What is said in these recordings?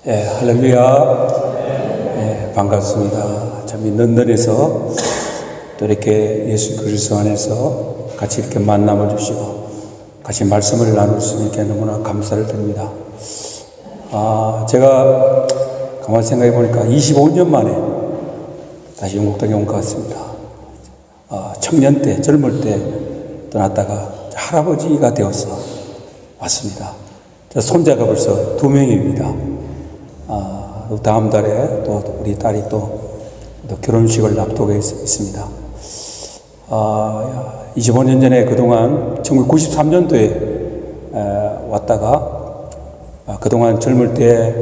할렐루야. 반갑습니다. 참, 이 런던에서 또 이렇게 예수 그리스도 안에서 같이 이렇게 만남을 주시고 같이 말씀을 나눌 수 있게 너무나 감사를 드립니다. 제가 가만히 생각해 보니까 25년 만에 다시 영국 땅에 온 것 같습니다. 청년 때, 젊을 때 떠났다가 할아버지가 되어서 왔습니다. 손자가 벌써 2명입니다. 다음 달에 또 우리 딸이 또 결혼식을 앞두고 있습니다. 25년 전에 그동안 1993년도에 왔다가 그동안 젊을 때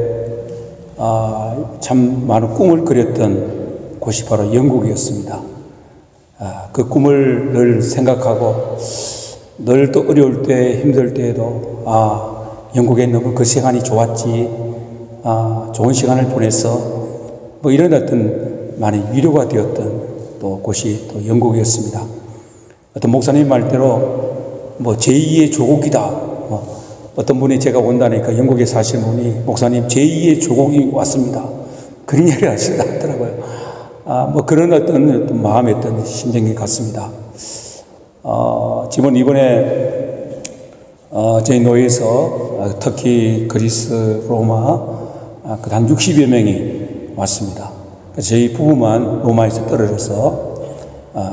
참 많은 꿈을 그렸던 곳이 바로 영국이었습니다. 그 꿈을 늘 생각하고 늘 또 어려울 때 힘들 때에도 영국에 있는 그 시간이 좋았지, 좋은 시간을 보내서 뭐 이런 어떤 많이 위로가 되었던 또 곳이 또 영국이었습니다. 어떤 목사님 말대로 뭐 제2의 조국이다. 어떤 분이 제가 온다니까 영국에 사시는 분이 목사님 제2의 조국이 왔습니다. 그런 얘기를 하시더라고요. 뭐 그런 어떤 마음의 어떤 심정이 같습니다. 지금 이번에 저희 노예에서 터키, 그리스, 로마 한 60여 명이 왔습니다. 저희 부부만 로마에서 떨어져서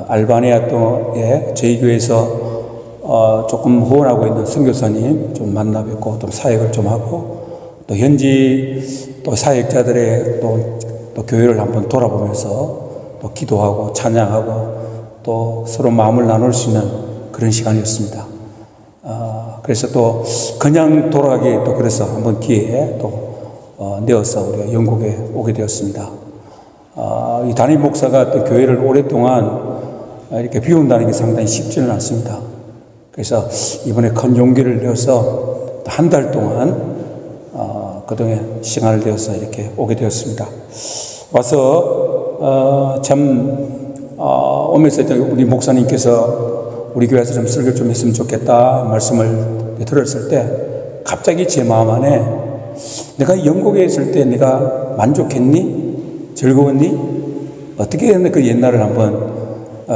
알바니아 또에 저희 교회에서 조금 후원하고 있는 선교사님 좀 만나 뵙고 또 사역을 좀 하고 또 현지 또 사역자들의 또 교회를 한번 돌아보면서 또 기도하고 찬양하고 또 서로 마음을 나눌 수 있는 그런 시간이었습니다. 그래서 또 그냥 돌아가기 또 그래서 한번 기회에 또 내어서 우리가 영국에 오게 되었습니다. 이 담임 목사가 또 교회를 오랫동안 이렇게 비운다는 게 상당히 쉽지는 않습니다. 그래서 이번에 큰 용기를 내어서 한 달 동안 그동안 시간을 내어서 이렇게 오게 되었습니다. 와서 오면서 우리 목사님께서 우리 교회에서 좀 설교 좀 했으면 좋겠다 말씀을 들었을 때 갑자기 제 마음 안에 내가 영국에 있을 때 내가 만족했니? 즐거웠니? 어떻게 했는데 그 옛날을 한번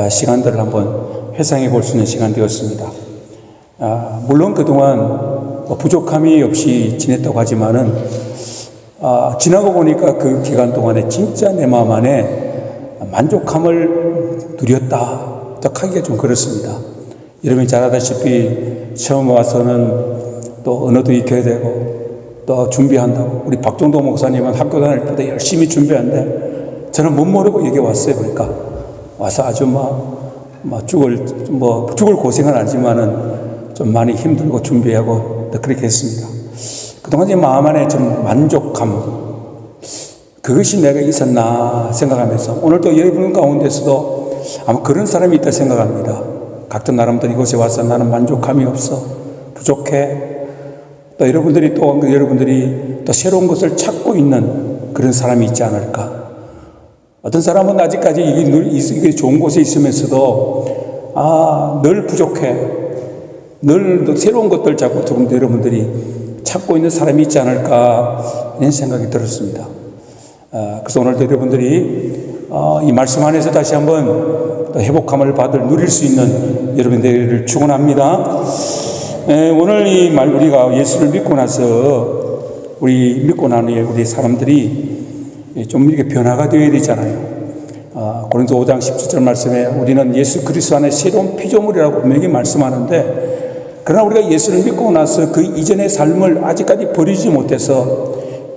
시간들을 한번 회상해 볼 수 있는 시간 되었습니다. 물론 그동안 부족함이 없이 지냈다고 하지만은 지나고 보니까 그 기간 동안에 진짜 내 마음 안에 만족함을 누렸다. 또 하기가 좀 그렇습니다. 여러분이 잘 아다시피 처음 와서는 또 언어도 익혀야 되고 또 준비한다고. 우리 박종도 목사님은 학교 다닐 때도 열심히 준비하는데 저는 못 모르고 여기 왔어요. 그러니까 와서 아주 죽을 고생은 아니지만은 좀 많이 힘들고 준비하고 또 그렇게 했습니다. 그동안 제 마음 안에 좀 만족함, 그것이 내가 있었나 생각하면서 오늘도 여러분 가운데서도 아마 그런 사람이 있다 생각합니다. 각자 나름대로 이곳에 와서 나는 만족함이 없어, 부족해. 또 여러분들이 또 새로운 것을 찾고 있는 그런 사람이 있지 않을까. 어떤 사람은 아직까지 이게 좋은 곳에 있으면서도 늘 부족해. 늘 새로운 것들 자꾸 조금 더 여러분들이 찾고 있는 사람이 있지 않을까 이런 생각이 들었습니다. 그래서 오늘도 여러분들이 이 말씀 안에서 다시 한번 회복함을 누릴 수 있는 여러분들을 축원합니다. 오늘 우리가 예수를 믿고 나서 믿고 난 후에 우리 사람들이 좀 이렇게 변화가 되어야 되잖아요. 고린도 5장 17절 말씀에 우리는 예수 그리스도 안에 새로운 피조물이라고 분명히 말씀하는데 그러나 우리가 예수를 믿고 나서 그 이전의 삶을 아직까지 버리지 못해서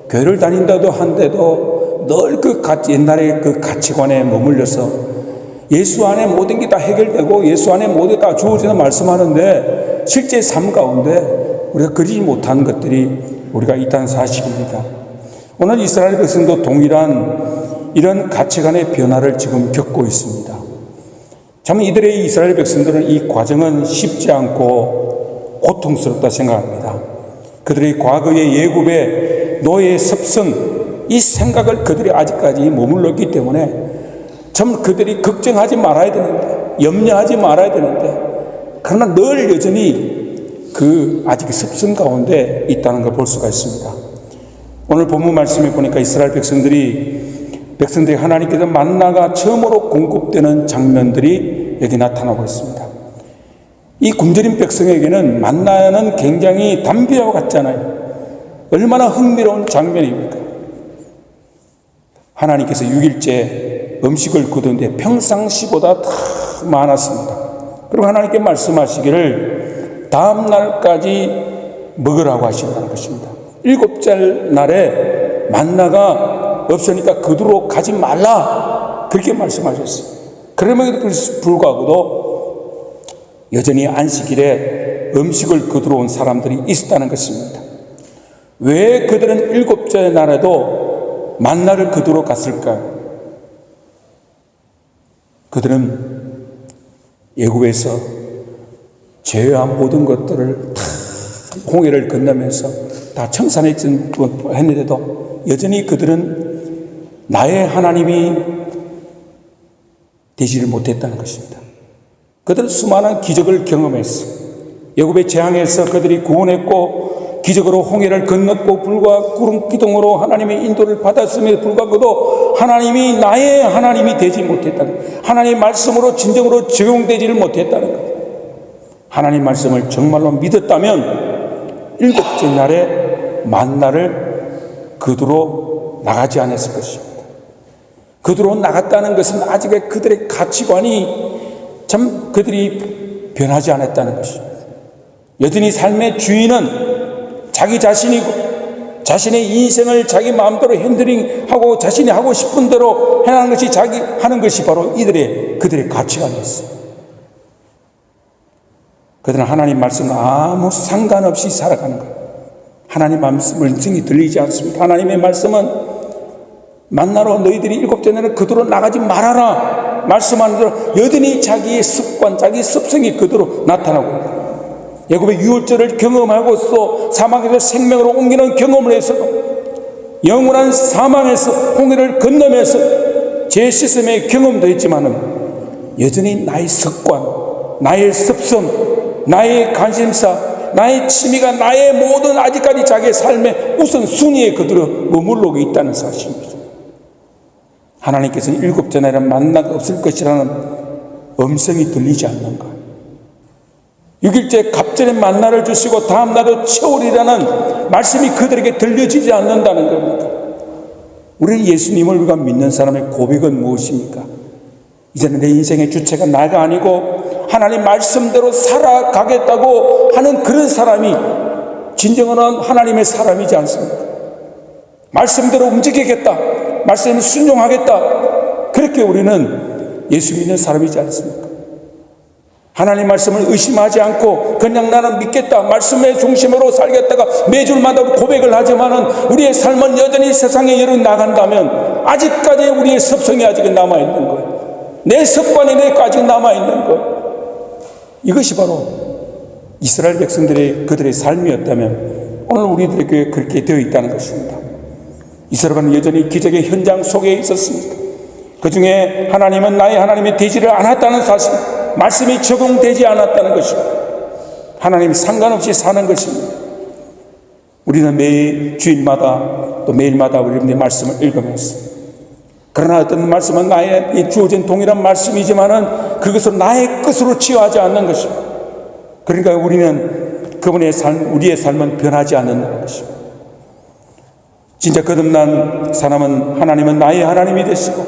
교회를 다닌다도 한데도 늘 옛날의 그 가치관에 머물려서 예수 안에 모든 게 다 해결되고 예수 안에 모든 게 다 주어지는 말씀하는데 실제 삶 가운데 우리가 그리지 못한 것들이 우리가 있다는 사실입니다. 오늘 이스라엘 백성도 동일한 이런 가치관의 변화를 지금 겪고 있습니다. 참 이들의 이스라엘 백성들은 이 과정은 쉽지 않고 고통스럽다 생각합니다. 그들의 과거의 예굽의 노예의 습성, 이 생각을 그들이 아직까지 머물렀기 때문에 참 그들이 걱정하지 말아야 되는데, 염려하지 말아야 되는데, 그러나 늘 여전히 아직 습성 가운데 있다는 걸 볼 수가 있습니다. 오늘 본문 말씀에 보니까 이스라엘 백성들이 하나님께서 만나가 처음으로 공급되는 장면들이 여기 나타나고 있습니다. 이 굶주린 백성에게는 만나는 굉장히 담비와 같잖아요. 얼마나 흥미로운 장면입니까? 하나님께서 6일째 음식을 거두는데 평상시보다 더 많았습니다. 그리고 하나님께 말씀하시기를 다음 날까지 먹으라고 하신다는 것입니다. 7째 날에 만나가 없으니까 그대로 가지 말라, 그렇게 말씀하셨어요. 그럼에도 불구하고도 여전히 안식일에 음식을 거두러 온 사람들이 있었다는 것입니다. 왜 그들은 7째 날에도 만나를 거두러 갔을까요? 그들은 애굽에서 죄와 모든 것들을 다 홍해를 건너면서 다 청산했는데도 여전히 그들은 나의 하나님이 되지를 못했다는 것입니다. 그들은 수많은 기적을 경험했어. 애굽의 재앙에서 그들이 구원했고 기적으로 홍해를 건넜고 불과 구름 기둥으로 하나님의 인도를 받았음에도 불구하고도 하나님이 나의 하나님이 되지 못했다는 거예요. 하나님의 말씀으로 진정으로 적용되지를 못했다는 거예요. 하나님 말씀을 정말로 믿었다면 7째 날에 만나를 그대로 나가지 않았을 것입니다. 그대로 나갔다는 것은 아직의 그들의 가치관이 참 그들이 변하지 않았다는 것입니다. 여전히 삶의 주인은 자기 자신이고 자신의 인생을 자기 마음대로 핸들링하고 자신이 하고 싶은 대로 해나가는 것이 자기 하는 것이 바로 그들의 가치관이었어요. 그들은 하나님 말씀과 아무 상관없이 살아가는 거예요. 하나님 말씀을 들리지 않습니다. 하나님의 말씀은 만나러 너희들이 7째 날에 그대로 나가지 말아라 말씀하는 대로 여전히 자기의 습관, 자기 습성이 그대로 나타나고 있다. 애굽의 유월절을 경험하고서 사막에서 생명으로 옮기는 경험을 해서도 영원한 사망에서 홍해를 건너면서 죄 씻음의 경험도 했지만은 여전히 나의 습관, 나의 습성, 나의 관심사, 나의 취미가 나의 모든 아직까지 자기의 삶의 우선순위에 그대로 머물러 있다는 사실입니다. 하나님께서는 7째 날에 만나가 없을 것이라는 음성이 들리지 않는가? 6일째 갑절에 만나를 주시고 다음 날도 채우리라는 말씀이 그들에게 들려지지 않는다는 겁니다. 우리 예수님을 우리가 믿는 사람의 고백은 무엇입니까? 이제는 내 인생의 주체가 나가 아니고 하나님 말씀대로 살아가겠다고 하는 그런 사람이 진정한 하나님의 사람이지 않습니까? 말씀대로 움직이겠다, 말씀에 순종하겠다, 그렇게 우리는 예수 믿는 사람이지 않습니까? 하나님 말씀을 의심하지 않고 그냥 나는 믿겠다, 말씀의 중심으로 살겠다가 매주마다 고백을 하지만은 우리의 삶은 여전히 세상에 열어 나간다면 아직까지 우리의 습성이 아직 남아있는 거예요. 내 습관이 아직 남아있는 거예요. 이것이 바로 이스라엘 백성들의 그들의 삶이었다면 오늘 우리들의 교회에 그렇게 되어 있다는 것입니다. 이스라엘은 여전히 기적의 현장 속에 있었습니다. 그 중에 하나님은 나의 하나님이 되지를 않았다는 사실, 말씀이 적용되지 않았다는 것입니다. 하나님이 상관없이 사는 것입니다. 우리는 매일 주일마다 또 매일마다 우리의 말씀을 읽으면서, 그러나 어떤 말씀은 나의 주어진 동일한 말씀이지만은 그것을 나의 것으로 취하지 않는 것입니다. 그러니까 우리는 그분의 삶, 우리의 삶은 변하지 않는다는 것입니다. 진짜 거듭난 사람은 하나님은 나의 하나님이 되시고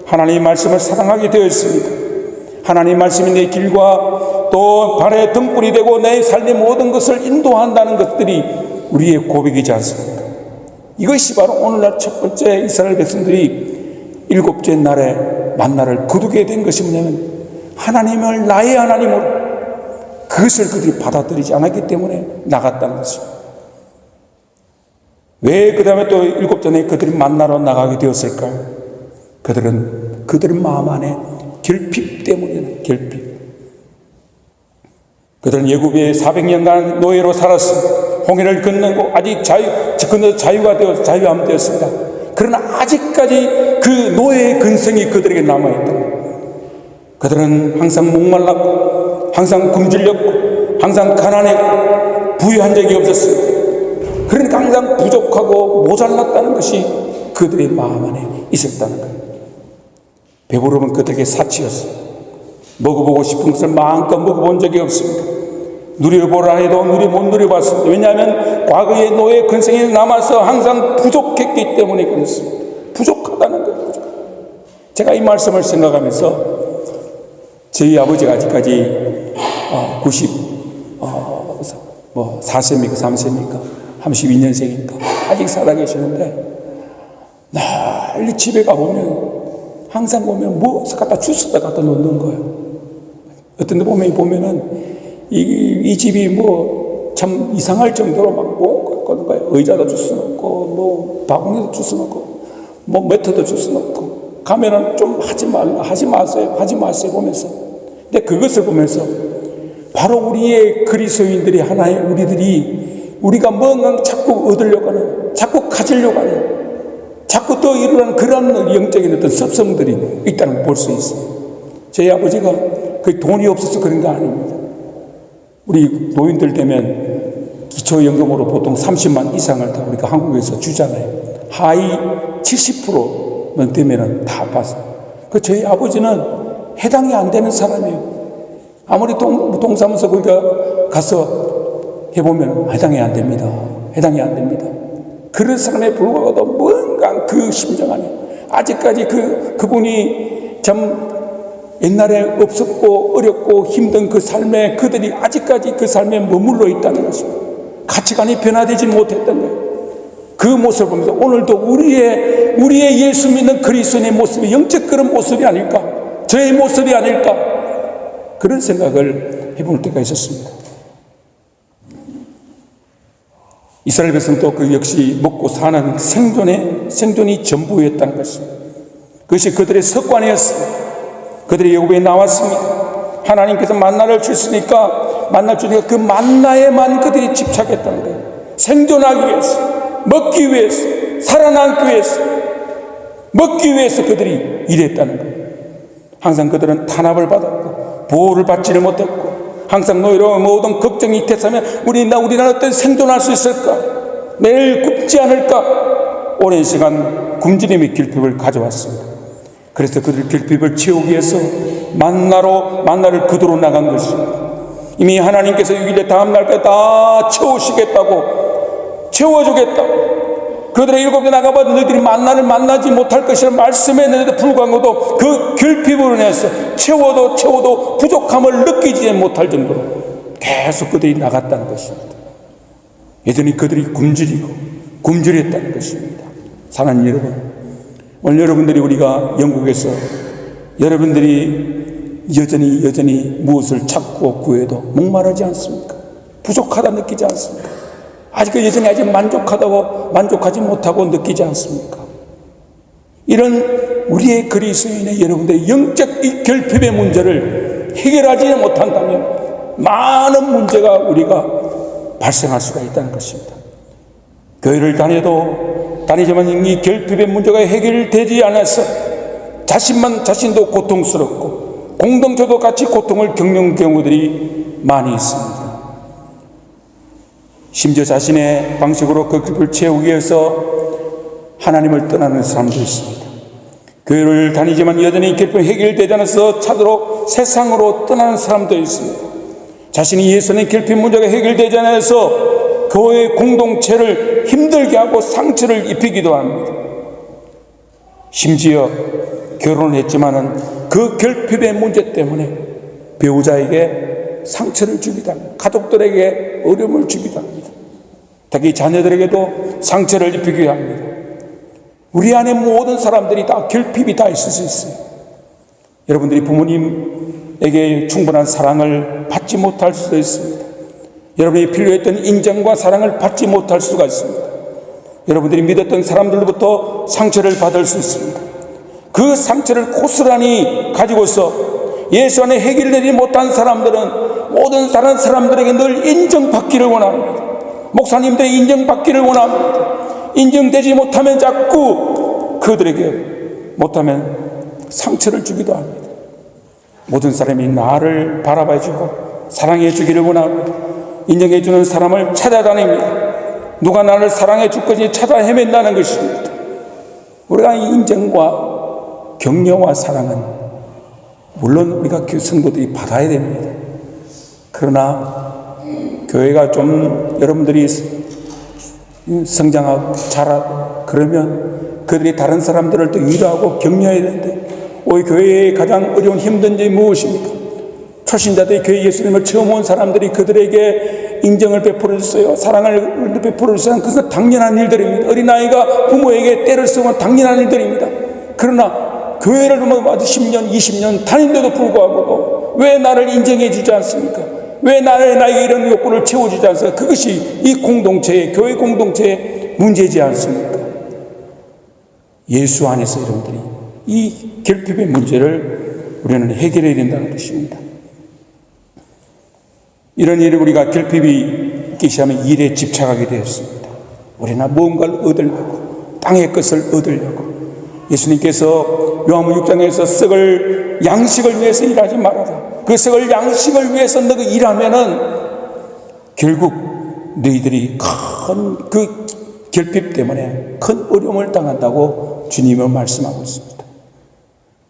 하나님의 말씀을 사랑하게 되어 있습니다. 하나님의 말씀이 내 길과 또 발의 등불이 되고 내 삶의 모든 것을 인도한다는 것들이 우리의 고백이지 않습니까? 이것이 바로 오늘날 첫 번째 이스라엘 백성들이 7째 날에 만나를 거두게 된 것이 뭐냐면 하나님을 나의 하나님으로 그것을 그들이 받아들이지 않았기 때문에 나갔다는 것입니다. 왜 그 다음에 또 7째 날에 그들이 만나러 나가게 되었을까요? 그들은 마음 안에 결핍 때문이에요. 결핍. 그들은 애굽에 400년간 노예로 살았습니다. 홍해를 건너고 아직 자유가 되었습니다. 그러나 아직까지 그 노예의 근성이 그들에게 남아있다. 그들은 항상 목말랐고 항상 굶주렸고 항상 가난했고 부유한 적이 없었습니다. 그러니까 항상 부족하고 모자랐다는 것이 그들의 마음 안에 있었다는 거예요. 배부르면 그들에게 사치였어요. 먹어보고 싶은 것을 마음껏 먹어본 적이 없습니다. 누려보라 해도 못 누려봤습니다. 왜냐하면 과거의 노예 근성이 남아서 항상 부족했기 때문에 그렇습니다. 부족하다는 거예요. 제가 이 말씀을 생각하면서 저희 아버지가 아직까지 4세입니까 3세입니까 32년생이니까 아직 살아계시는데, 날 집에 가보면 항상 보면 뭐 갖다 주스다 갖다 놓는 거예요. 어떤 데 보면은 이 집이 뭐 참 이상할 정도로 막 뭐 거예요. 의자도 주스 놓고 뭐 바구니도 주스 놓고 뭐 매트도 주스 놓고 가면은 좀 하지 마세요 보면서. 근데 그것을 보면서 바로 우리의 그리스도인들이 하나의 우리가 뭔가 자꾸 얻으려고 하는, 자꾸 가지려고 하는, 자꾸 더 이루는 그런 영적인 어떤 습성들이 있다는 걸 볼 수 있어요. 저희 아버지가 그 돈이 없어서 그런 거 아닙니다. 우리 노인들 되면 기초연금으로 보통 30만 이상을 다 우리가 한국에서 주잖아요. 하위 70%는 되면은 다 받아요. 저희 아버지는 해당이 안 되는 사람이에요. 아무리 동사무소 거기가 가서 해보면 해당이 안 됩니다. 그런 사람에 불구하고도 뭔가 그 심정 안에 아직까지 그분이 참 옛날에 없었고 어렵고 힘든 그 삶에 그들이 아직까지 그 삶에 머물러 있다는 것입니다. 가치관이 변화되지 못했던 거예요. 그 모습을 보면서 오늘도 우리의 예수 믿는 그리스도인의 모습이 영적 그런 모습이 아닐까, 저의 모습이 아닐까, 그런 생각을 해볼 때가 있었습니다. 이스라엘 백성도 그 역시 먹고 사는 생존이 전부였다는 것입니다. 그것이 그들의 습관이었습니다. 그들이 애굽에 나왔습니다. 하나님께서 만나를 주시니까 그 만나에만 그들이 집착했다는 거예요. 생존하기 위해서, 먹기 위해서, 살아남기 위해서, 먹기 위해서 그들이 일했다는 거예요. 항상 그들은 탄압을 받았고 보호를 받지를 못했고 항상 노예로 모든 걱정이 태사면 우리나라 어떤 생존할 수 있을까? 내일 굶지 않을까? 오랜 시간 굶주림의 길핍을 가져왔습니다. 그래서 그들 길핍을 채우기 위해서 만나를 그도로 나간 것입니다. 이미 하나님께서 6일에 다음 날까지 다 채워주겠다고 그들의 7개 나가봐 너희들이 만나를 만나지 못할 것이라 말씀했는데도 불구하고도 그 결핍으로 인해서 채워도 부족함을 느끼지 못할 정도로 계속 그들이 나갔다는 것입니다. 여전히 그들이 굶주렸다는 것입니다. 사랑하는 여러분, 오늘 여러분들이 우리가 영국에서 여러분들이 여전히 무엇을 찾고 구해도 목마르지 않습니까? 부족하다 느끼지 않습니까? 아직 만족하지 못하고 느끼지 않습니까? 이런 우리의 그리스도인의 여러분들의 영적 이 결핍의 문제를 해결하지 못한다면 많은 문제가 우리가 발생할 수가 있다는 것입니다. 교회를 다니지만 이 결핍의 문제가 해결되지 않아서 자신도 고통스럽고 공동체도 같이 고통을 겪는 경우들이 많이 있습니다. 심지어 자신의 방식으로 그 결핍을 채우기 위해서 하나님을 떠나는 사람도 있습니다. 교회를 다니지만 여전히 결핍이 해결되지 않아서 찾으러 세상으로 떠나는 사람도 있습니다. 자신이 예수의 결핍 문제가 해결되지 않아서 교회 공동체를 힘들게 하고 상처를 입히기도 합니다. 심지어 결혼을 했지만은 그 결핍의 문제 때문에 배우자에게 상처를 주기도 합니다. 가족들에게 어려움을 주기도 합니다. 특히 자녀들에게도 상처를 입히기도 합니다. 우리 안에 모든 사람들이 다 결핍이 다 있을 수 있어요. 여러분들이 부모님에게 충분한 사랑을 받지 못할 수도 있습니다. 여러분이 필요했던 인정과 사랑을 받지 못할 수가 있습니다. 여러분들이 믿었던 사람들로부터 상처를 받을 수 있습니다. 그 상처를 고스란히 가지고서 예수 안에 해결되지 못한 사람들은 모든 다른 사람들에게 늘 인정받기를 원합니다. 목사님들이 인정받기를 원합니다. 인정되지 못하면 자꾸 그들에게 못하면 상처를 주기도 합니다. 모든 사람이 나를 바라봐주고 사랑해 주기를 원하고 인정해 주는 사람을 찾아다닙니다. 누가 나를 사랑해 줄 것인지 찾아 헤맨다는 것입니다. 우리가 이 인정과 격려와 사랑은 물론 우리가 성도들이 받아야 됩니다. 그러나 교회가 좀 여러분들이 성장하고 자라고 그러면 그들이 다른 사람들을 또 위로하고 격려해야 되는데, 우리 교회의 가장 어려운 힘든 점이 무엇입니까? 초신자들이 교회 예수님을 처음 온 사람들이 그들에게 인정을 베풀어 줬어요. 사랑을 베풀어 줬어요. 그것은 당연한 일들입니다. 어린아이가 부모에게 때를 쓰면 당연한 일들입니다. 그러나 교회를 10년, 20년 다닌데도 불구하고 왜 나를 인정해 주지 않습니까? 왜 나에게 이런 욕구를 채워주지 않습니까? 그것이 이 공동체의, 교회 공동체의 문제지 않습니까? 예수 안에서 여러분들이 이 결핍의 문제를 우리는 해결해야 된다는 것입니다. 이런 일을 우리가 결핍이 있기 시작하면 일에 집착하게 되었습니다. 우리는 무언가를 얻으려고, 땅의 것을 얻으려고. 예수님께서 요한복음 6장에서 썩을 양식을 위해서 일하지 말아라. 그 썩을 양식을 위해서 너가 일하면은 결국 너희들이 큰 그 결핍 때문에 큰 어려움을 당한다고 주님은 말씀하고 있습니다.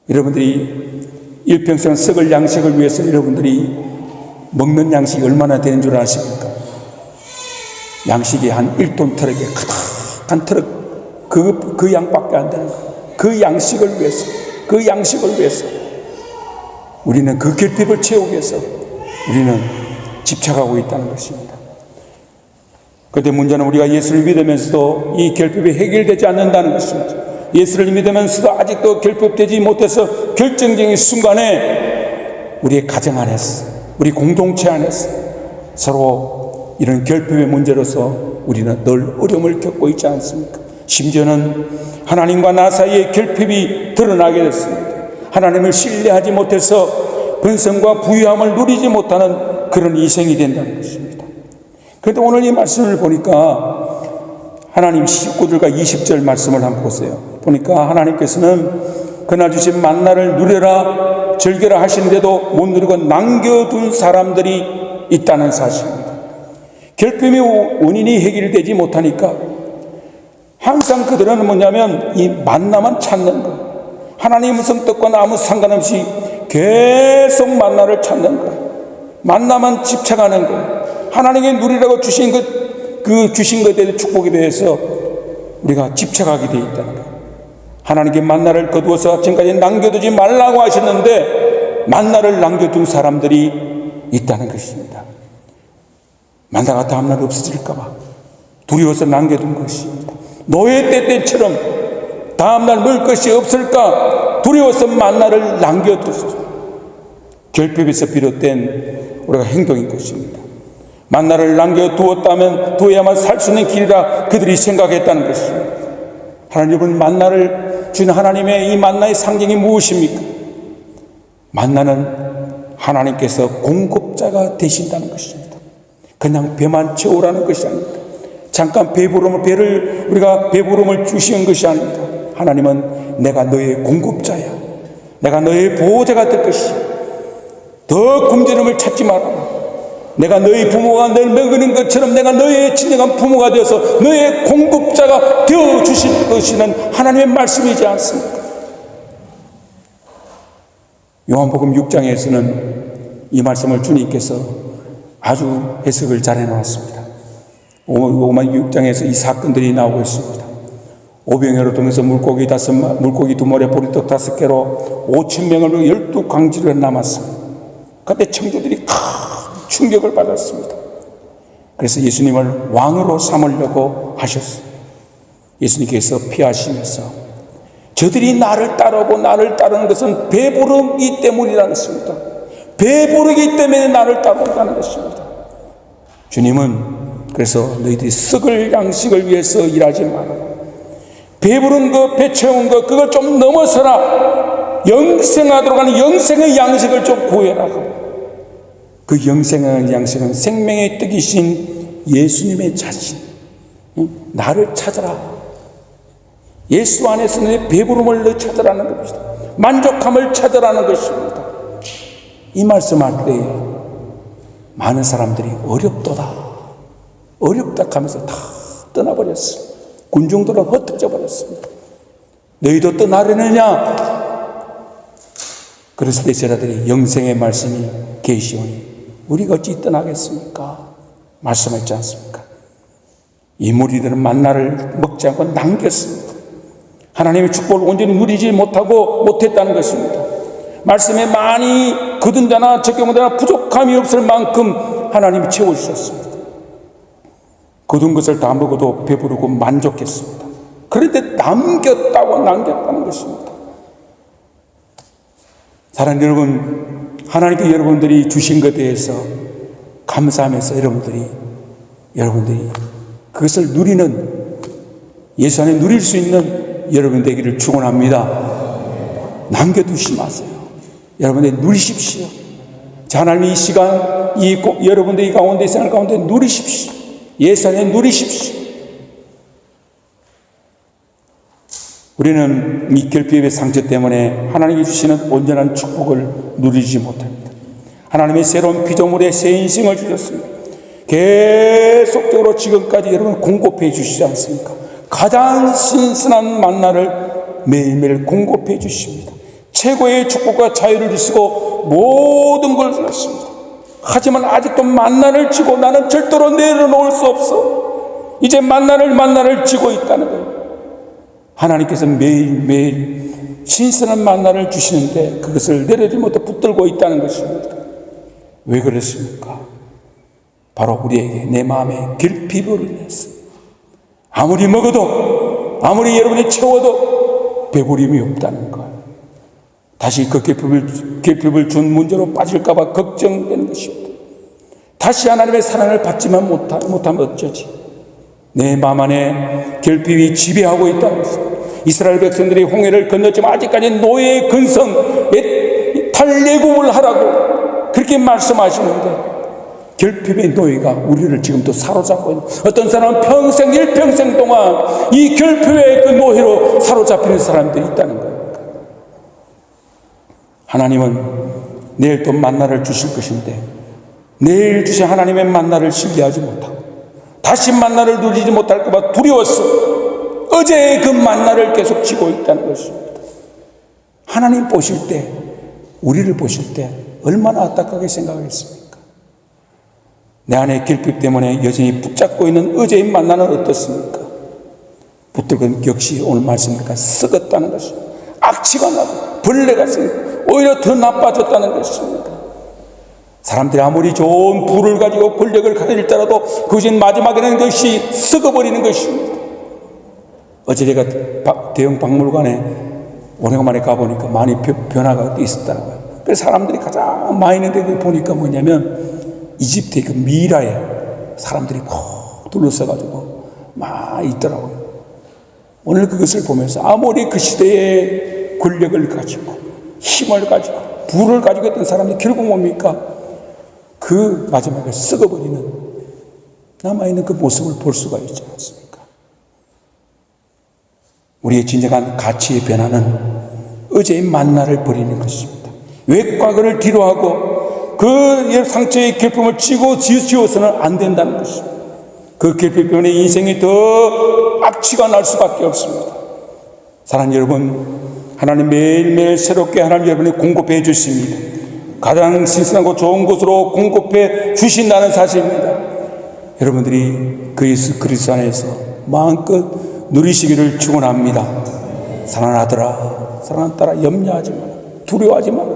여러분들이 일평생 썩을 양식을 위해서 여러분들이 먹는 양식이 얼마나 되는 줄 아십니까? 양식이 한 1톤 트럭에 가득한 트럭, 그 양밖에 안 되는 거예요. 그 양식을 위해서 우리는 그 결핍을 채우기 위해서 우리는 집착하고 있다는 것입니다. 그런데 문제는 우리가 예수를 믿으면서도 이 결핍이 해결되지 않는다는 것입니다. 예수를 믿으면서도 아직도 결핍되지 못해서 결정적인 순간에 우리의 가정 안에서, 우리 공동체 안에서 서로 이런 결핍의 문제로서 우리는 늘 어려움을 겪고 있지 않습니까? 심지어는 하나님과 나 사이의 결핍이 드러나게 됐습니다. 하나님을 신뢰하지 못해서 번성과 부유함을 누리지 못하는 그런 이생이 된다는 것입니다. 그런데 오늘 이 말씀을 보니까 하나님 19절과 20절 말씀을 한번 보세요. 보니까 하나님께서는 그날 주신 만나를 누려라 즐겨라 하시는데도 못 누리고 남겨둔 사람들이 있다는 사실입니다. 결핍의 원인이 해결되지 못하니까 항상 그들은 뭐냐면 이 만나만 찾는 거, 하나님의 음성 뜻과는 아무 상관없이 계속 만나를 찾는 거, 만나만 집착하는 거, 하나님의 누리라고 주신 주신 것에 대해 축복에 대해서 우리가 집착하게 되어 있다는 거예요. 하나님께 만나를 거두어서 지금까지 남겨두지 말라고 하셨는데 만나를 남겨둔 사람들이 있다는 것입니다. 만나가 다음날 없어질까봐 두려워서 남겨둔 것입니다. 노예 때처럼 다음날 먹을 것이 없을까 두려워서 만나를 남겨뒀습니다. 결핍에서 비롯된 우리가 행동인 것입니다. 만나를 남겨두었다면 두어야만 살 수 있는 길이라 그들이 생각했다는 것입니다. 하나님, 여러분, 만나를 주는 하나님의 이 만나의 상징이 무엇입니까? 만나는 하나님께서 공급자가 되신다는 것입니다. 그냥 배만 채우라는 것이 아닙니다. 잠깐 우리가 배부름을 주시는 것이 아닙니다. 하나님은 내가 너의 공급자야. 내가 너의 보호자가 될 것이야. 더 굶주림을 찾지 마라. 내가 너희 부모가 널 먹이는 것처럼 내가 너의 진정한 부모가 되어서 너의 공급자가 되어 주실 것이는 하나님의 말씀이지 않습니까? 요한복음 6장에서는 이 말씀을 주님께서 아주 해석을 잘 해놓았습니다. 6장에서 이 사건들이 나오고 있습니다. 오병이어를 통해서 물고기 2마리, 보리떡 5개로 5,000명을 12광지를 남았습니다. 그때 청주들이 큰 충격을 받았습니다. 그래서 예수님을 왕으로 삼으려고 하셨어요. 예수님께서 피하시면서 저들이 나를 따르고 나를 따르는 것은 배부르기 때문이라는 것입니다. 배부르기 때문에 나를 따른다는 것입니다. 주님은 그래서 너희들이 썩을 양식을 위해서 일하지 마라. 배부른 거, 배 채운 거, 그걸 좀 넘어서라. 영생하도록 하는 영생의 양식을 좀 구해라. 그 영생의 양식은 생명의 떡이신 예수님의 자신, 나를 찾아라. 예수 안에서 내 배부름을 찾아라는 것입니다. 만족함을 찾아라는 것입니다. 이 말씀할 때에 많은 사람들이 어렵다 하면서 다 떠나버렸습니다. 군중들은 흩어져 버렸습니다. 너희도 떠나려느냐? 그래서 제자들이 영생의 말씀이 계시오니 우리가 어찌 떠나겠습니까? 말씀했지 않습니까? 이 무리들은 만나를 먹지 않고 남겼습니다. 하나님의 축복을 온전히 누리지 못했다는 것입니다. 말씀에 많이 거둔 자나 적용한 자나 부족함이 없을 만큼 하나님이 채워주셨습니다. 거둔 것을 다 먹어도 배부르고 만족했습니다. 그런데 남겼다는 것입니다. 사랑하는 여러분, 하나님께 여러분들이 주신 것에 대해서 감사하면서 여러분들이 그것을 누리는, 예수 안에 누릴 수 있는 여러분 되기를 축원합니다. 남겨두지 마세요. 여러분들 누리십시오. 하나님이 이 시간, 여러분들 이 가운데, 생활 가운데 누리십시오. 예수 안에 누리십시오. 우리는 이 결핍의 상처 때문에 하나님이 주시는 온전한 축복을 누리지 못합니다. 하나님의 새로운 피조물에 새 인생을 주셨습니다. 계속적으로 지금까지 여러분 공급해 주시지 않습니까? 가장 신선한 만나를 매일매일 공급해 주십니다. 최고의 축복과 자유를 주시고 모든 걸 주셨습니다. 하지만 아직도 만나를 쥐고 나는 절대로 내려놓을 수 없어. 이제 만나를 쥐고 있다는 거예요. 하나님께서 매일매일 신선한 만나를 주시는데 그것을 내려지 못해 붙들고 있다는 것입니다. 왜 그렇습니까? 바로 우리에게 내 마음에 결핍으로 인해서 아무리 먹어도, 아무리 여러분이 채워도 배부림이 없다는 것. 다시 그 결핍을 준 문제로 빠질까 봐 걱정되는 것입니다. 다시 하나님의 사랑을 받지만 못하면 어쩌지? 내 마음 안에 결핍이 지배하고 있다는 것입니다. 이스라엘 백성들이 홍해를 건넜지만 아직까지 노예의 근성에 탈례굽을 하라고 그렇게 말씀하시는데 결핍의 노예가 우리를 지금도 사로잡고 있는, 어떤 사람은 일평생 동안 이 결핍의 그 노예로 사로잡히는 사람들이 있다는 거예요. 하나님은 내일 또 만나를 주실 것인데 내일 주신 하나님의 만나를 신뢰하지 못하고 다시 만나를 누리지 못할까 봐 두려웠어. 어제의 그 만나를 계속 쥐고 있다는 것입니다. 하나님 보실 때, 우리를 보실 때 얼마나 안타깝게 생각하겠습니까? 내 안에 결핍 때문에 여전히 붙잡고 있는 어제의 만나는 어떻습니까? 붙들고 역시 오늘 말씀이니까 썩었다는 것입니다. 악취가 나고 벌레가 생기고 오히려 더 나빠졌다는 것입니다. 사람들이 아무리 좋은 부를 가지고 권력을 가질지라도 그것이 마지막에는 것이 썩어버리는 것입니다. 어제 제가 대형 박물관에 오래간만에 가보니까 많이 변화가 있었다는 거예요. 그래서 사람들이 가장 많이 있는 데 보니까 뭐냐면 이집트의 그 미라에 사람들이 막 둘러싸가지고 막 있더라고요. 오늘 그것을 보면서 아무리 그 시대의 권력을 가지고 힘을 가지고 부를 가지고 있던 사람들이 결국 뭡니까? 그 마지막에 썩어버리는 남아있는 그 모습을 볼 수가 있지 않습니까? 우리의 진정한 가치의 변화는 어제의 만나를 버리는 것입니다. 왜 과거를 뒤로하고 그 상처의 결핍을 지워서는 안 된다는 것입니다. 그 결핍 때문에 인생이 더 악취가 날 수밖에 없습니다. 사랑하는 여러분, 하나님 매일매일 새롭게 하나님 여러분이 공급해 주십니다. 가장 신선하고 좋은 곳으로 공급해 주신다는 사실입니다. 여러분들이 그 예수 그리스도 안에서 마음껏 누리시기를 축원합니다. 사랑하는 아들아, 사랑하는 딸아, 염려하지 마라. 두려워하지 마라.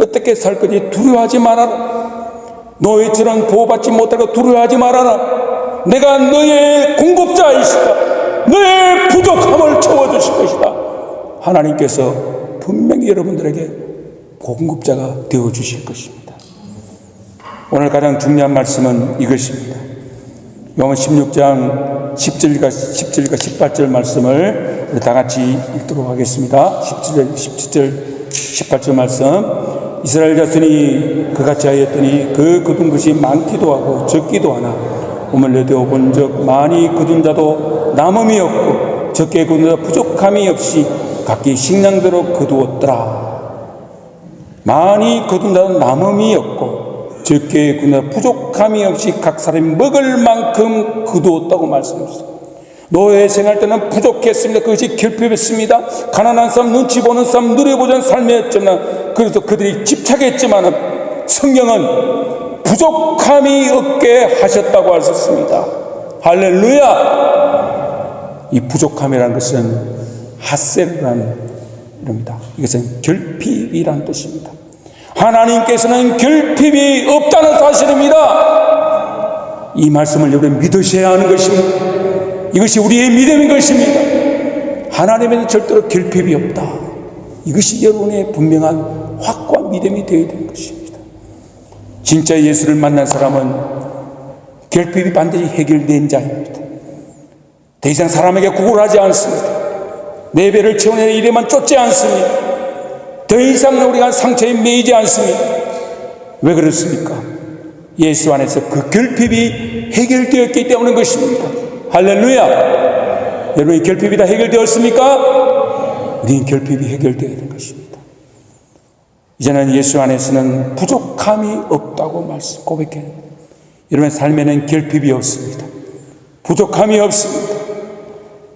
어떻게 살 건지 두려워하지 말아라. 노예처럼 보호받지 못하고 두려워하지 말아라. 내가 너의 공급자이시다. 너의 부족함을 채워주실 것이다. 하나님께서 분명히 여러분들에게 공급자가 되어주실 것입니다. 오늘 가장 중요한 말씀은 이것입니다. 요한 16장 10절과 18절 말씀을 우리 다 같이 읽도록 하겠습니다. 17절 18절 말씀. 이스라엘 자손이 그같이 하였더니 그 거둔 것이 많기도 하고 적기도 하나 오물려 되어 본 적 많이 거둔 자도 남음이 없고 적게 거둔 자 부족함이 없이 각기 식량대로 거두었더라. 많이 거둔 자도 남음이 없고 적게 구나 부족함이 없이 각 사람이 먹을 만큼 거두었다고 말씀하셨습니다. 노예 생활 때는 부족했습니다. 그것이 결핍했습니다. 가난한 삶, 눈치 보는 삶, 누려보자는 삶이었지만, 그래서 그들이 집착했지만 성경은 부족함이 없게 하셨다고 하셨습니다. 할렐루야! 이 부족함이라는 것은 하셀이라는 이름입니다. 이것은 결핍이라는 뜻입니다. 하나님께서는 결핍이 없다는 사실입니다. 이 말씀을 여러분 믿으셔야 하는 것입니다. 이것이 우리의 믿음인 것입니다. 하나님에는 절대로 결핍이 없다. 이것이 여러분의 분명한 확고한 믿음이 되어야 되는 것입니다. 진짜 예수를 만난 사람은 결핍이 반드시 해결된 자입니다. 더 이상 사람에게 구걸하지 않습니다. 내 배를 채워내는 일에만 쫓지 않습니다. 더 이상 우리가 상처에 매이지 않습니다. 왜 그렇습니까? 예수 안에서 그 결핍이 해결되었기 때문인 것입니다. 할렐루야! 여러분의 결핍이 다 해결되었습니까? 우리는 결핍이 해결되어야 되는 것입니다. 이제는 예수 안에서는 부족함이 없다고 고백해요. 여러분의 삶에는 결핍이 없습니다. 부족함이 없습니다.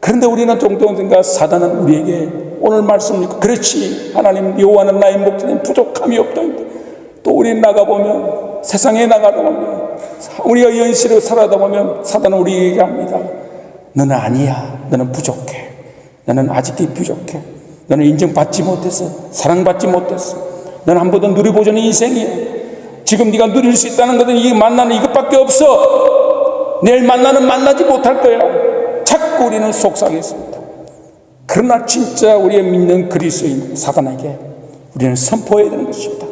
그런데 우리는 종종 사단은 우리에게 오늘 말씀 읽고 그렇지 하나님 여호와는 나의 목자니 부족함이 없다. 또 우리 나가보면 세상에 나가보면 우리가 현실을 살아다 보면 사단은 우리에게 합니다. 너는 아니야. 너는 부족해. 너는 아직도 부족해. 너는 인정받지 못했어. 사랑받지 못했어. 너는 한 번도 누려보자는 인생이야. 지금 네가 누릴 수 있다는 것은 이 만나는 이것밖에 없어. 내일 만나는 만나지 못할 거야. 자꾸 우리는 속상했습니다. 그러나 진짜 우리의 믿는 그리스도인 사단에게 우리는 선포해야 되는 것입니다.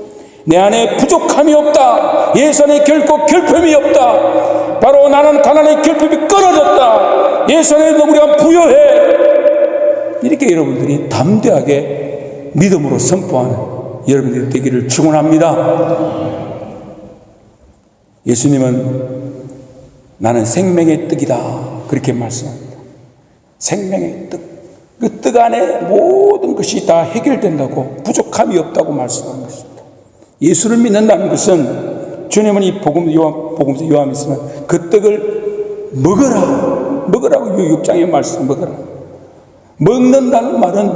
내 안에 부족함이 없다. 예수 안에 결코 결핍이 없다. 바로 나는 가난의 결핍이 끊어졌다. 예수 안에 우리가 부여해. 이렇게 여러분들이 담대하게 믿음으로 선포하는 여러분들이 되기를 축원합니다. 예수님은 나는 생명의 떡이다. 그렇게 말씀합니다. 생명의 떡. 그 떡 안에 모든 것이 다 해결된다고 부족함이 없다고 말씀하는 것입니다. 예수를 믿는다는 것은 주님은 이 복음서 요한에서는 그 떡을 먹으라고 6장의 말씀 먹으라. 먹는다는 말은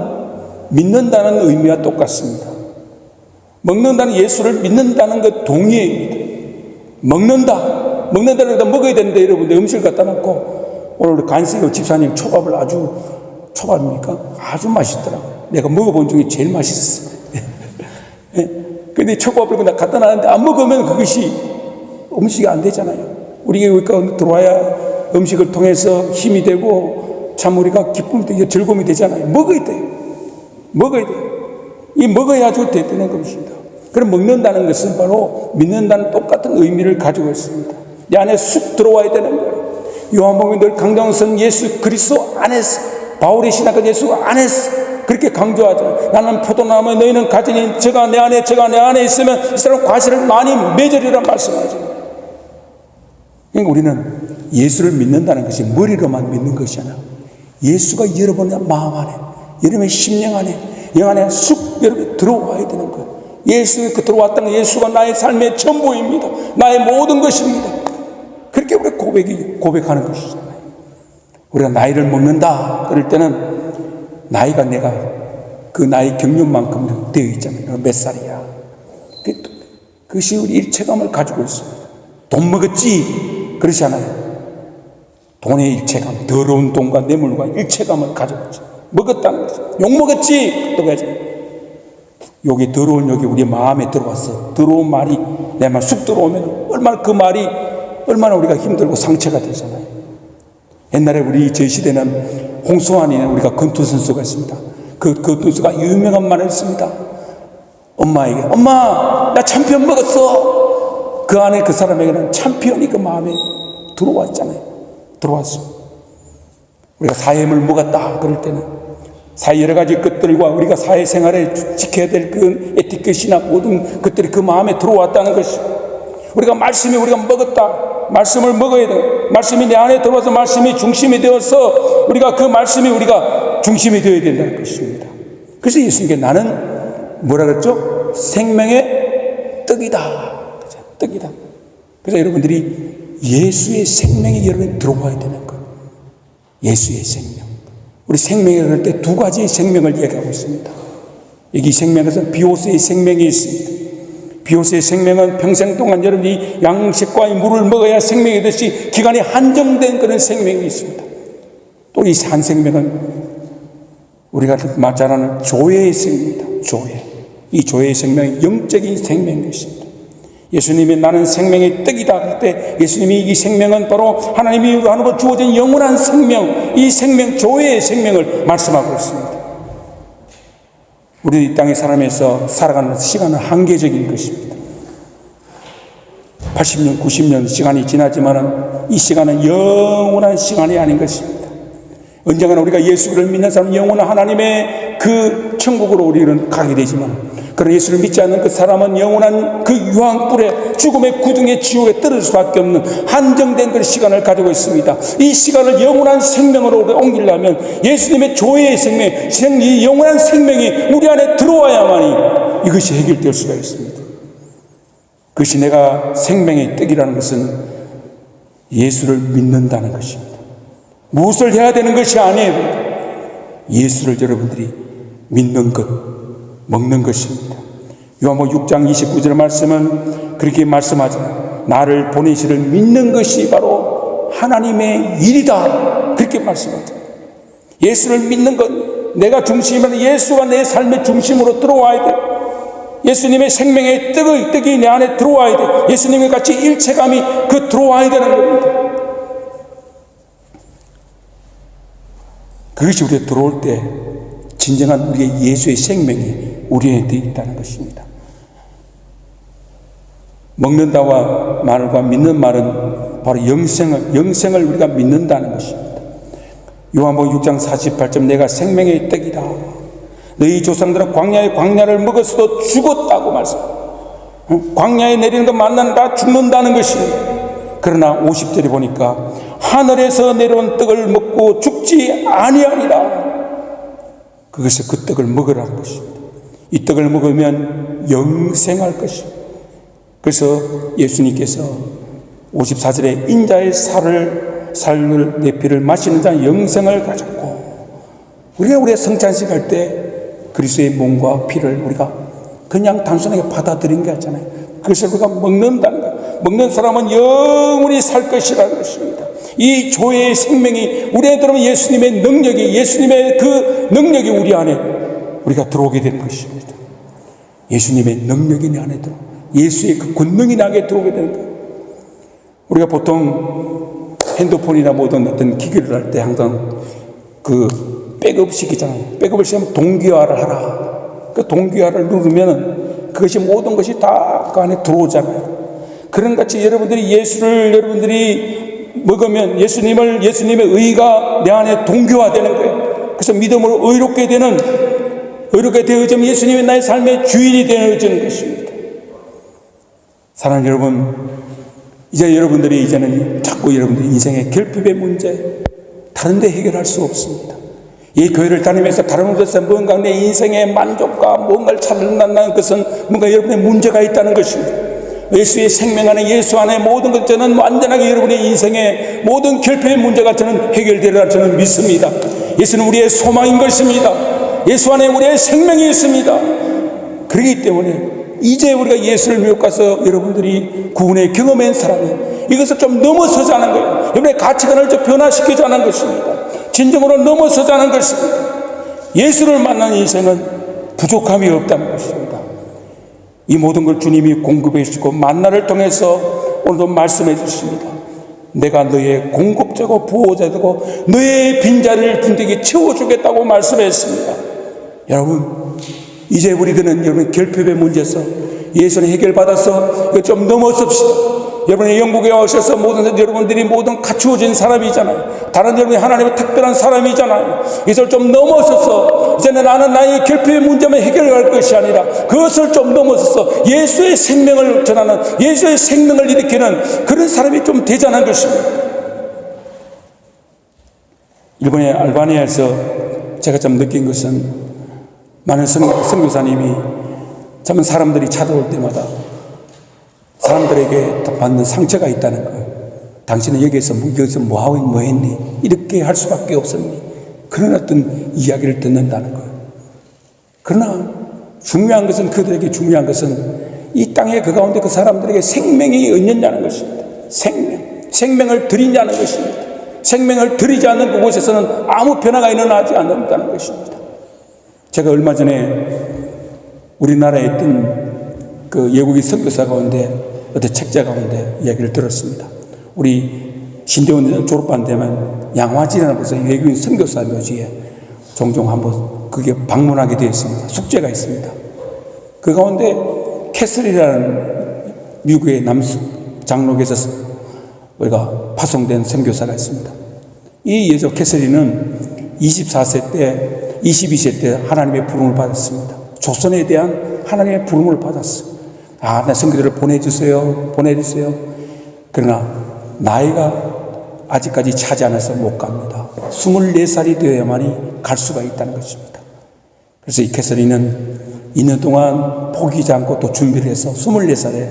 믿는다는 의미와 똑같습니다. 먹는다는 예수를 믿는다는 것 동의입니다. 먹는다는 것 먹어야 되는데 여러분들 음식을 갖다 놓고 오늘 간식을 집사님 초밥을 초밥입니까? 아주 맛있더라고요. 내가 먹어본 중에 제일 맛있었어요. 근데 초밥을 그냥 갖다 놨는데 안 먹으면 그것이 음식이 안 되잖아요. 우리가 여기까지 들어와야 음식을 통해서 힘이 되고 참 우리가 기쁨이 되고 즐거움이 되잖아요. 먹어야 돼요. 이 먹어야지 되는 것입니다. 그럼 먹는다는 것은 바로 믿는다는 똑같은 의미를 가지고 있습니다. 내 안에 쑥 들어와야 되는 거예요. 요한복음이 늘 강조하는 예수 그리스도 안에서 바울의 신학은 예수 안에서 그렇게 강조하죠. 나는 포도나무 너희는 가지니 저가 내 안에 있으면 이 사람은 과실을 많이 맺으리라 말씀하죠. 그러니까 우리는 예수를 믿는다는 것이 머리로만 믿는 것이 아니라 예수가 여러분의 마음 안에 여러분의 심령 안에 영 안에 쑥 여러분이 들어와야 되는 거예요. 예수가 들어왔다는 예수가 나의 삶의 전부입니다. 나의 모든 것입니다. 그렇게 우리 고백하는 것이잖아요. 우리가 나이를 먹는다 그럴 때는 나이가 내가 그 나이 경륜만큼 되어 있잖아요. 몇 살이야. 그것이 우리 일체감을 가지고 있습니다. 돈 먹었지 그렇지 않아요. 돈의 일체감, 더러운 돈과 뇌물과 일체감을 가지고 있죠. 먹었다는 거죠. 욕 먹었지 또 그러지. 욕이 더러운 욕이 우리 마음에 들어왔어. 더러운 말이 내 말 쑥 들어오면 얼마나 그 말이 얼마나 우리가 힘들고 상처가 되잖아요. 옛날에 저희 시대는 홍수환이는 우리가 권투 선수가 있습니다. 그 선수가 유명한 말을 했습니다. 엄마에게 엄마 나 참피언 먹었어. 그 안에 그 사람에게는 참피언이 그 마음에 들어왔어. 우리가 사회물 먹었다 그럴 때는 사회 여러 가지 것들과 우리가 사회생활에 지켜야 될 그 에티켓이나 모든 것들이 그 마음에 들어왔다는 것이 우리가 말씀이 우리가 먹었다. 말씀을 먹어야 돼. 말씀이 내 안에 들어와서 말씀이 중심이 되어서 우리가 그 말씀이 우리가 중심이 되어야 된다는 것입니다. 그래서 예수님께 나는 뭐라 그랬죠? 생명의 떡이다. 떡이다. 그래서 여러분들이 예수의 생명이 여러분이 들어와야 되는 거예요. 예수의 생명. 우리 생명이라고 할 때 두 가지의 생명을 얘기하고 있습니다. 여기 생명에서 비오스의 생명이 있습니다. 비오스의 생명은 평생 동안 여러분이 양식과 물을 먹어야 생명이 되듯이 기간이 한정된 그런 생명이 있습니다. 또 이 한 생명은 우리가 잘 아는 조회의 생명입니다. 조회. 이 조회의 생명은 영적인 생명이 있습니다. 예수님이 나는 생명의 떡이다 할 때 예수님이 이 생명은 바로 하나님이 하나님으로 주어진 영원한 생명, 이 생명, 조회의 생명을 말씀하고 있습니다. 우리 이 땅에 살아가면서 살아가는 시간은 한계적인 것입니다. 80년, 90년 시간이 지나지만 이 시간은 영원한 시간이 아닌 것입니다. 언젠가는 우리가 예수를 믿는 사람은 영원한 하나님의 그 천국으로 우리는 가게 되지만, 그러나 예수를 믿지 않는 그 사람은 영원한 그 유황불에 죽음의 구덩이에 지옥에 떨어질 수밖에 없는 한정된 그 시간을 가지고 있습니다. 이 시간을 영원한 생명으로 옮기려면 예수님의 조회의 생명, 이 영원한 생명이 우리 안에 들어와야만이 이것이 해결될 수가 있습니다. 그것이 내가 생명의 떡이라는 것은 예수를 믿는다는 것입니다. 무엇을 해야 되는 것이 아니에요. 예수를 여러분들이 믿는 것, 먹는 것입니다. 요한복음 6장 29절 말씀은 그렇게 말씀하잖아요. 나를 보내시를 믿는 것이 바로 하나님의 일이다. 그렇게 말씀하잖아요. 예수를 믿는 것, 내가 중심이면 예수가 내 삶의 중심으로 들어와야 돼. 예수님의 생명의 떡이 내 안에 들어와야 돼. 예수님과 같이 일체감이 들어와야 되는 겁니다. 그것이 우리가 들어올 때 진정한 우리의 예수의 생명이 우리에 되어 있다는 것입니다. 먹는다와 말과 믿는 말은 바로 영생을 우리가 믿는다는 것입니다. 요한복음 6장 48절 내가 생명의 떡이다. 너희 조상들은 광야를 먹었어도 죽었다고 말씀합니다. 광야에 내리는 것 만나는 다 죽는다는 것입니다. 그러나 50절에 보니까 하늘에서 내려온 떡을 먹고 죽지 아니하리라. 그것이 그 떡을 먹으라는 것입니다. 이 떡을 먹으면 영생할 것입니다. 그래서 예수님께서 54절에 인자의 살을 내 피를 마시는 자는 영생을 가졌고, 우리가 성찬식 할 때 그리스도의 몸과 피를 우리가 그냥 단순하게 받아들인 게 아니잖아요. 그것을 우리가 먹는다는 거예요. 먹는 사람은 영원히 살 것이라는 것입니다. 이 조회의 생명이 우리 안에 들어오면 예수님의 그 능력이 우리 안에 우리가 들어오게 되는 것입니다. 예수님의 능력이 내 안에 들어, 예수의 그 권능이 나게 들어오게 되는 거예요. 우리가 보통 핸드폰이나 모든 어떤 기기를 할 때 항상 백업 시키잖아요. 백업을 시키면 동기화를 하라. 그 동기화를 누르면 그것이 모든 것이 다 그 안에 들어오잖아요. 그런 같이 여러분들이 먹으면 예수님의 의가 내 안에 동기화되는 거예요. 그래서 믿음으로 의롭게 되어지면 예수님이 나의 삶의 주인이 되어지는 것입니다. 사랑하는 여러분, 이제는 자꾸 여러분들이 인생의 결핍의 문제 다른 데 해결할 수 없습니다. 이 교회를 다니면서 다른 곳에서 뭔가 내 인생의 만족과 뭔가를 찾는다는 것은 뭔가 여러분의 문제가 있다는 것입니다. 예수의 생명 안에, 예수 안에 모든 것, 저는 완전하게 여러분의 인생의 모든 결핍의 문제가 저는 해결되리라 저는 믿습니다. 예수는 우리의 소망인 것입니다. 예수 안에 우리의 생명이 있습니다. 그렇기 때문에 이제 우리가 예수를 믿어서 여러분들이 구원의 경험한 사람이 이것을 좀 넘어서자는 거예요. 여러분의 가치관을 좀 변화시키자는 것입니다. 진정으로 넘어서자는 것입니다. 예수를 만난 인생은 부족함이 없다는 것입니다. 이 모든 걸 주님이 공급해 주시고 만나를 통해서 오늘도 말씀해 주십니다. 내가 너의 공급자고 부호자되고 너의 빈자리를 분명히 채워주겠다고 말씀했습니다. 여러분, 이제 우리들은 여러분 결핍의 문제에서 예수는 해결받아서 이거 좀 넘어섭시다. 여러분이 영국에 오셔서 여러분들이 모든 갖추어진 사람이잖아요. 다른 여러분이 하나님의 특별한 사람이잖아요. 이것을 좀 넘어서서 이제는 나는 나의 결핍의 문제만 해결할 것이 아니라 그것을 좀 넘어서서 예수의 생명을 전하는, 예수의 생명을 일으키는 그런 사람이 좀 되자는 것입니다. 일본의 알바니아에서 제가 좀 느낀 것은 많은 선교사님이 참 사람들이 찾아올 때마다 사람들에게 받는 상처가 있다는 거예요. 당신은 여기서 뭐 했니? 이렇게 할 수밖에 없었니? 그런 어떤 이야기를 듣는다는 거예요. 그러나 중요한 것은, 그들에게 중요한 것은 이 땅에 그 가운데 그 사람들에게 생명이 있느냐는 것입니다. 생명을 드리냐는 것입니다. 생명을 드리지 않는 그곳에서는 아무 변화가 일어나지 않는다는 것입니다. 제가 얼마 전에 우리나라에 있던 그 외국인 선교사 가운데 어떤 책자 가운데 이야기를 들었습니다. 우리 신대원 졸업반 되면 양화진이라는 곳에서 외국인 선교사 묘지에 종종 한번 그게 방문하게 되어 있습니다. 숙제가 있습니다. 그 가운데 캐슬이라는 미국의 장로교에서 우리가 파송된 선교사가 있습니다. 이 여자 캐슬리는 24세 때, 22세 때 하나님의 부름을 받았습니다. 조선에 대한 하나님의 부름을 받았어요. 내 선교들을 보내주세요. 그러나 나이가 아직까지 차지 않아서 못 갑니다. 24살이 되어야만이 갈 수가 있다는 것입니다. 그래서 이 캐서린은 2년 동안 포기하지 않고 또 준비를 해서 24살에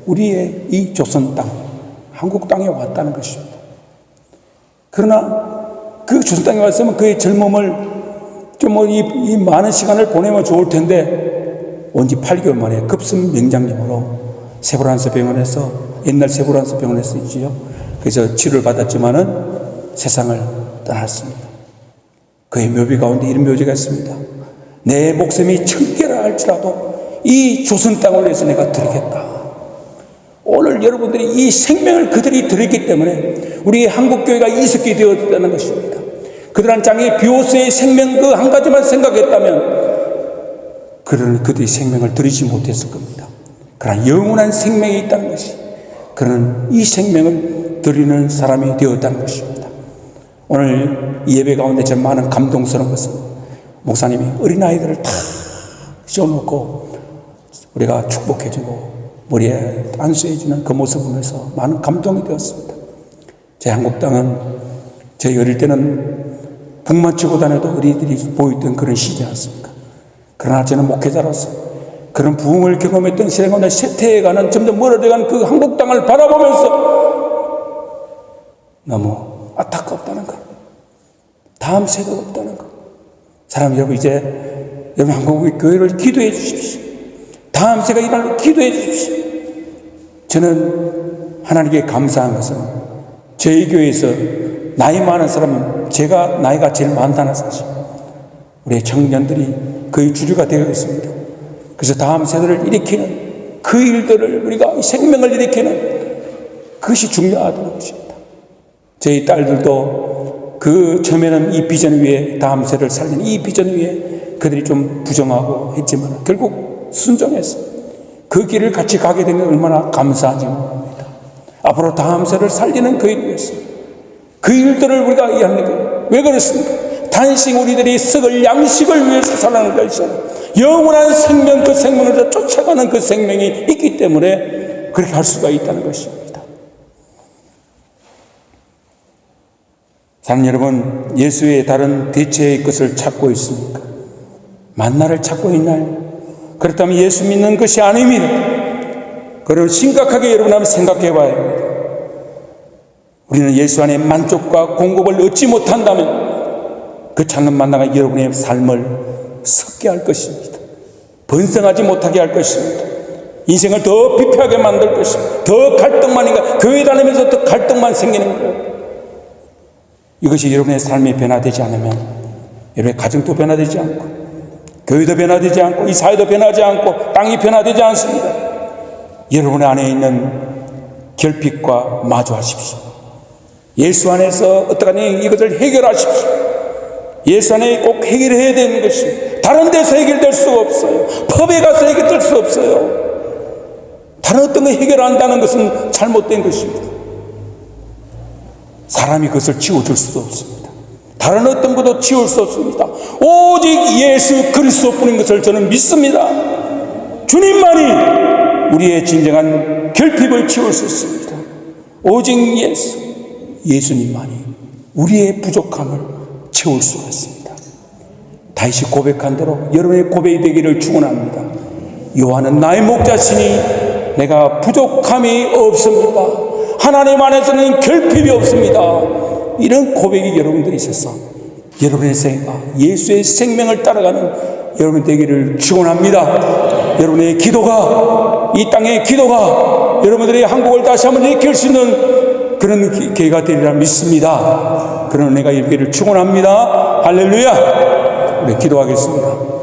우리의 이 조선 땅, 한국 땅에 왔다는 것입니다. 그러나 그 조선 땅에 왔으면 그의 젊음을 이 많은 시간을 보내면 좋을 텐데 온지 8개월 만에 급성 명장염으로 세브란스 병원에서, 옛날 세브란스 병원에서 있지요. 그래서 치료를 받았지만은 세상을 떠났습니다. 그의 묘비 가운데 이런 묘지가 있습니다. 내 목숨이 1000개라 할지라도 이 조선 땅을 위해서 내가 드리겠다. 오늘 여러분들이 이 생명을 그들이 드렸기 때문에 우리 한국교회가 이석기 되었다는 것입니다. 그들한 장의 비오스의 생명 그 한 가지만 생각했다면 그들이 생명을 드리지 못했을 겁니다. 그러나 영원한 생명이 있다는 것이, 그는 이 생명을 드리는 사람이 되었다는 것입니다. 오늘 이 예배 가운데 제 많은 감동스러운 것은 목사님이 어린아이들을 다 씌워놓고 우리가 축복해주고 머리에 안수해주는 그 모습을 보면서 많은 감동이 되었습니다. 제 한국땅은 저희 어릴 때는 북만 치고 다녀도 어린이들이 보였던 그런 시대였습니까? 그러나 저는 목회자로서 그런 부흥을 경험했던 시대 가운데 쇠퇴해가는, 점점 멀어져가는 그 한국 땅을 바라보면서 너무 안타깝다는 것, 다음 세대가 없다는 것. 사람 여러분, 이제 여러분 한국의 교회를 기도해 주십시오. 다음 세대가 일어나는 기도해 주십시오. 저는 하나님께 감사한 것은 저희 교회에서 나이 많은 사람은 제가 나이가 제일 많다는 사실, 우리의 청년들이 거의 주류가 되어 있습니다. 그래서 다음 세대를 일으키는 그 일들을, 우리가 생명을 일으키는 그것이 중요하다는 것입니다. 저희 딸들도 그 처음에는 이 비전 위에, 다음 세대를 살리는 이 비전 위에 그들이 좀 부정하고 했지만 결국 순종해서 그 길을 같이 가게 되면 얼마나 감사한지 모릅니다. 앞으로 다음 세대를 살리는 그 일 위해서 그 일들을 우리가 이해하는 게 왜 그렇습니까? 단식 우리들이 썩을 양식을 위해서 살아가는 것이 영원한 생명, 그 생명을 쫓아가는 그 생명이 있기 때문에 그렇게 할 수가 있다는 것입니다. 사랑 여러분, 예수의 다른 대체의 것을 찾고 있습니까? 만나를 찾고 있나요? 그렇다면 예수 믿는 것이 아닙니다. 그걸 심각하게 여러분 한번 생각해 봐야 합니다. 우리는 예수 안에 만족과 공급을 얻지 못한다면 그 찾는 만나가 여러분의 삶을 썩게 할 것입니다. 번성하지 못하게 할 것입니다. 인생을 더 비폐하게 만들 것입니다. 더 갈등만, 교회 다니면서 더 갈등만 생기는 거예요. 이것이 여러분의 삶이 변화되지 않으면 여러분의 가정도 변화되지 않고, 교회도 변화되지 않고, 이 사회도 변하지 않고, 땅이 변화되지 않습니다. 여러분 안에 있는 결핍과 마주하십시오. 예수 안에서 어떡하니 이것을 해결하십시오. 예수 안에 꼭 해결해야 되는 것입니다. 다른 데서 해결될 수가 없어요. 펍에 가서 해결될 수 없어요. 다른 어떤 걸 해결한다는 것은 잘못된 것입니다. 사람이 그것을 지워줄 수 없습니다. 다른 어떤 것도 지울 수 없습니다. 오직 예수 그리스도뿐인 것을 저는 믿습니다. 주님만이 우리의 진정한 결핍을 지울 수 있습니다. 오직 예수님만이 우리의 부족함을 채울 수가 있습니다. 다시 고백한 대로 여러분의 고백이 되기를 축원합니다. 요한은 나의 목자시니 내가 부족함이 없습니다. 하나님 안에서는 결핍이 없습니다. 이런 고백이 여러분들이 있어서 여러분의 생애가 예수의 생명을 따라가는 여러분 되기를 축원합니다. 여러분의 기도가, 이 땅의 기도가 여러분들의 한국을 다시 한번 일으킬 수 있는 그런 기회가 되리라 믿습니다. 그런 은혜가 있기를 축원합니다. 할렐루야. 우리 기도하겠습니다.